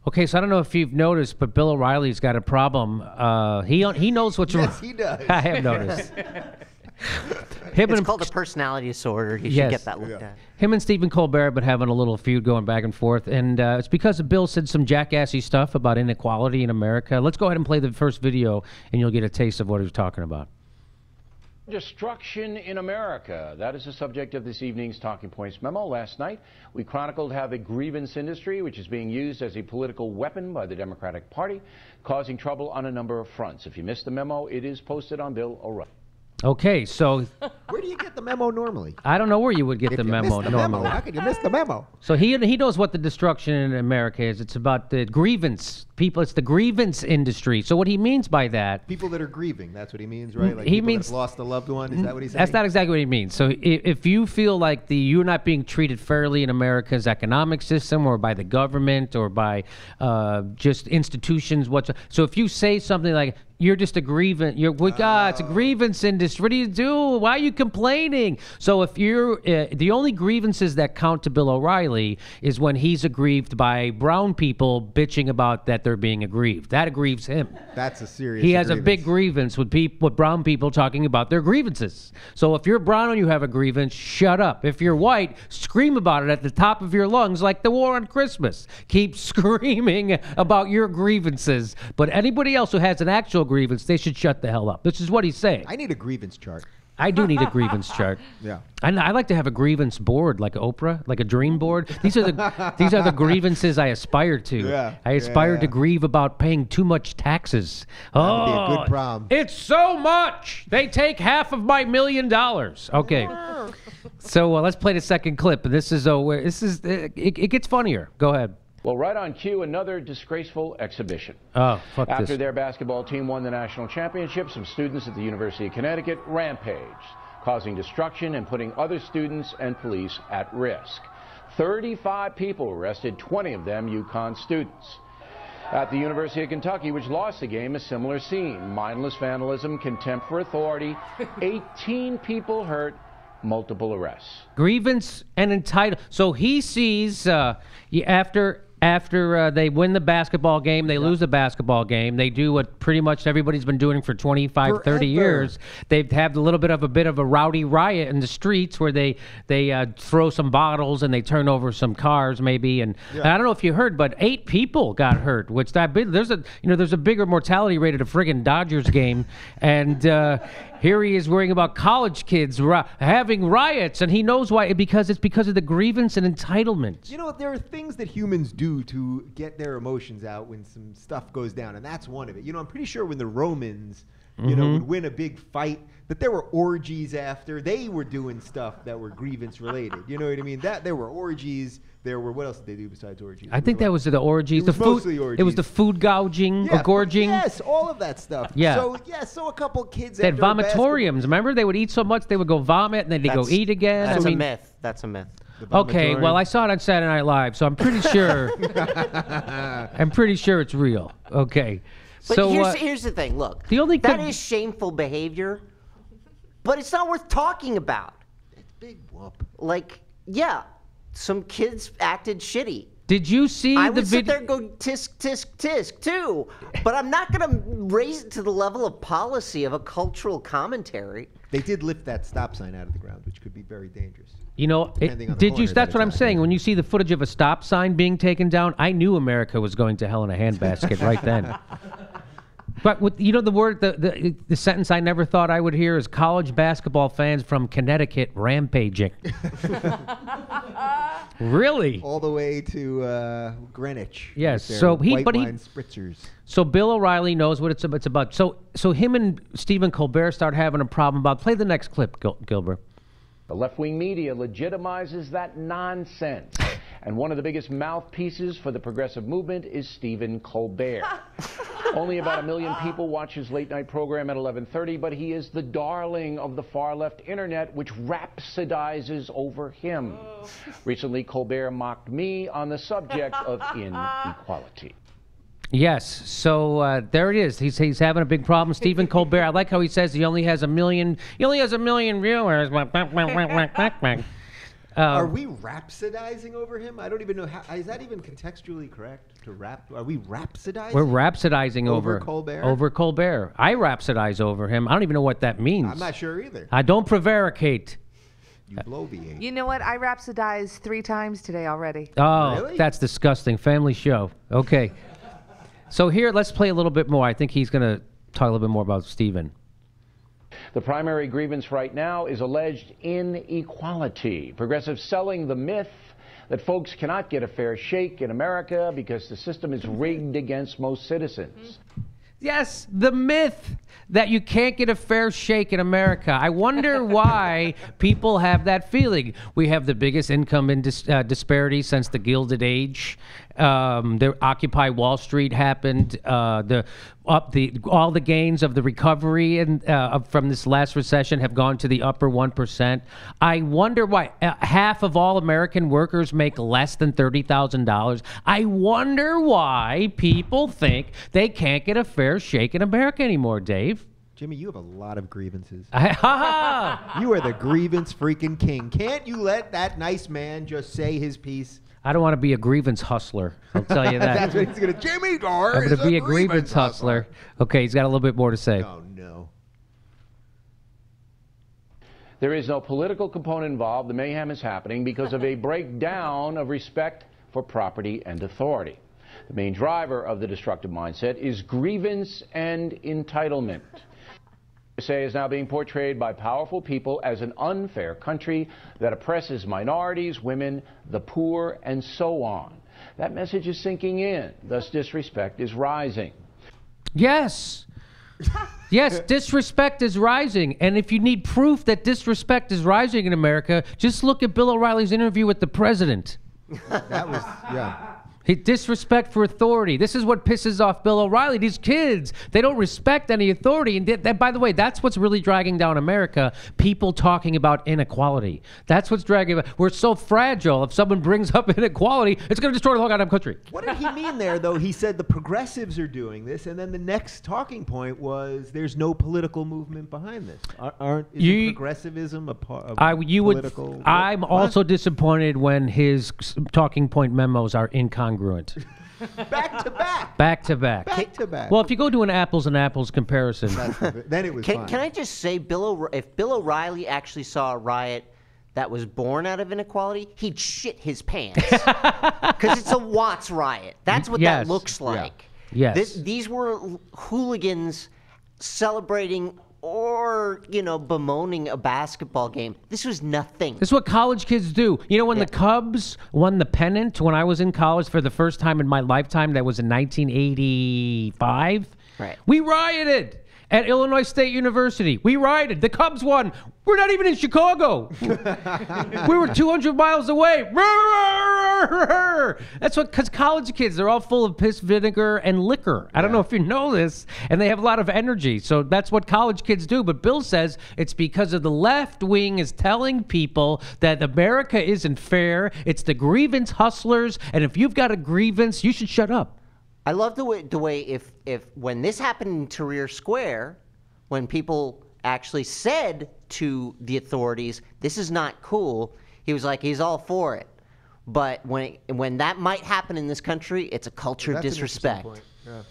Okay, so I don't know if you've noticed, but Bill O'Reilly's got a problem. He knows what's wrong. Yes, he does. I have noticed. It's called a personality disorder. You should get that looked at. Him and Stephen Colbert have been having a little feud going back and forth, and it's because Bill said some jackassy stuff about inequality in America. Let's go ahead and play the first video, and you'll get a taste of what he was talking about. Destruction in America. That is the subject of this evening's Talking Points memo. Last night, we chronicled how the grievance industry, which is being used as a political weapon by the Democratic Party, causing trouble on a number of fronts. If you missed the memo, it is posted on Bill O'Reilly. Okay, so where do you get the memo normally? I don't know where you would get the memo normally. How could you miss the memo? So he knows what the destruction in America is. It's about the grievance people. It's the grievance industry. So what he means by that, people that are grieving. That's what he means, right? Like he people means that have lost a loved one. Is that what he's saying? That's not exactly what he means. So if you feel like you're not being treated fairly in America's economic system, or by the government, or by just institutions, so if you say something like, you're just a grievance. It's a grievance industry. What do you do? Why are you complaining? So if you're the only grievances that count to Bill O'Reilly is when he's aggrieved by brown people bitching about that they're being aggrieved. That aggrieves him. That's a serious. He has a big grievance with brown people talking about their grievances. So if you're brown and you have a grievance, shut up. If you're white, scream about it at the top of your lungs, like the war on Christmas. Keep screaming about your grievances. But anybody else who has an actual grievance, they should shut the hell up. This is what he's saying. I need a grievance chart. I do need a grievance chart. Yeah. I like to have a grievance board, like Oprah, like a dream board. These are the grievances I aspire to. Yeah. I aspire to grieve about paying too much taxes. That would be a good problem. It's so much. They take half of my $1 million. Okay. So let's play the second clip. This is it gets funnier. Go ahead. Well, right on cue, another disgraceful exhibition. Oh, fuck this. After their basketball team won the national championship, some students at the University of Connecticut rampaged, causing destruction and putting other students and police at risk. 35 people arrested, 20 of them UConn students. At the University of Kentucky, which lost the game, a similar scene. Mindless vandalism, contempt for authority, 18 people hurt, multiple arrests. Grievance and entitled. So he sees after they win the basketball game, they lose the basketball game, they do what pretty much everybody's been doing for 25, 30 years. They have a bit of a rowdy riot in the streets where they throw some bottles and they turn over some cars maybe. And I don't know if you heard, but 8 people got hurt, which there's a bigger mortality rate at a friggin' Dodgers game. And here he is worrying about college kids having riots, and he knows why. It's because of the grievance and entitlement. You know, there are things that humans do to get their emotions out when some stuff goes down, and that's one of it. You know, I'm pretty sure when the Romans, would win a big fight, that there were orgies after. They were doing stuff that were grievance related. You know what I mean? There were orgies. There were, what else did they do besides orgies? I think that was the orgies. It was mostly orgies. It was the food gouging or gorging. Yes, all of that stuff. Yeah. So a couple kids. They had vomitoriums. Remember, they would eat so much they would go vomit and then they'd go eat again. That's a myth. That's a myth. Okay, well, I saw it on Saturday Night Live, so I'm pretty sure. I'm pretty sure it's real. Okay. But so here's the thing. Look, that is shameful behavior, but it's not worth talking about. It's big whoop. Like, yeah, some kids acted shitty. Did you see I would sit there and go tisk, tisk, tisk, too. But I'm not going to raise it to the level of policy of a cultural commentary. They did lift that stop sign out of the ground, which could be very dangerous. You know, that's what I'm saying. When you see the footage of a stop sign being taken down, I knew America was going to hell in a handbasket right then. But the sentence I never thought I would hear is college basketball fans from Connecticut rampaging. Really? All the way to Greenwich. Yes. So wine spritzers. So Bill O'Reilly knows what it's about. So him and Stephen Colbert start having a problem about. Play the next clip, Gilbert. The left-wing media legitimizes that nonsense. And one of the biggest mouthpieces for the progressive movement is Stephen Colbert. Only about 1 million people watch his late-night program at 11:30, but he is the darling of the far-left internet, which rhapsodizes over him. Recently, Colbert mocked me on the subject of inequality. Yes, so there it is. He's having a big problem. Stephen Colbert, I like how he says he only has 1 million. He only has 1 million viewers. Are we rhapsodizing over him? I don't even know how. Is that even contextually correct to rap? Are we rhapsodizing? We're rhapsodizing over Colbert. Over Colbert. I rhapsodize over him. I don't even know what that means. I'm not sure either. I don't prevaricate. You bloviate. You know what? I rhapsodized 3 times today already. Oh, Really? that's disgusting. Family show. Okay. So here, let's play a little bit more. I think he's going to talk a little bit more about Stephen. The primary grievance right now is alleged inequality. Progressives selling the myth that folks cannot get a fair shake in America because the system is rigged against most citizens. Yes, the myth that you can't get a fair shake in America. I wonder why people have that feeling. We have the biggest income disparity since the Gilded Age. The Occupy Wall Street happened. All the gains of the recovery and from this last recession have gone to the upper 1%. I wonder why half of all American workers make less than $30,000. I wonder why people think they can't get a fair shake in America anymore, Dave. Jimmy, you have a lot of grievances. Ha You are the grievance freaking king. Can't you let that nice man just say his piece? I don't want to be a grievance hustler. I'll tell you that. That's what he's going to. Jimmy Dore I'm is going to be a grievance hustler. Okay, he's got a little bit more to say. Oh, no. There is no political component involved. The mayhem is happening because of a breakdown of respect for property and authority. The main driver of the destructive mindset is grievance and entitlement. USA is now being portrayed by powerful people as an unfair country that oppresses minorities, women, the poor, and so on. That message is sinking in. Thus, disrespect is rising. Yes. Yes, disrespect is rising. And if you need proof that disrespect is rising in America, just look at Bill O'Reilly's interview with the president. That was, yeah. Disrespect for authority. This is what pisses off Bill O'Reilly. These kids, they don't respect any authority. And by the way, that's what's really dragging down America. People talking about inequality. That's what's dragging. We're so fragile. If someone brings up inequality, it's going to destroy the whole goddamn country. What did he mean there, though? He said the progressives are doing this, and then the next talking point was there's no political movement behind this. Isn't progressivism a part of political? I'm also disappointed when his talking point memos are incongruent. Back to back. Back to back. Back to back. Well, if you go to an apples and apples comparison. Then it was fine. Can I just say, if Bill O'Reilly actually saw a riot that was born out of inequality, he'd shit his pants. Because it's a Watts riot. That's what that looks like. Yeah. Yes. These were hooligans celebrating or, bemoaning a basketball game. This was nothing. This is what college kids do. You know, when the Cubs won the pennant when I was in college for the first time in my lifetime, that was in 1985. Right. We rioted at Illinois State University. We rioted. The Cubs won. We're not even in Chicago. We were 200 miles away. That's what, because college kids, they're all full of piss, vinegar, and liquor. I don't know if you know this, and they have a lot of energy. So that's what college kids do. But Bill says it's because of the left wing is telling people that America isn't fair. It's the grievance hustlers, and if you've got a grievance, you should shut up. I love the way if when this happened in Tahrir Square, when people actually said to the authorities, "This is not cool," he was like, he's all for it. But when that might happen in this country, it's a culture of disrespect. Yeah.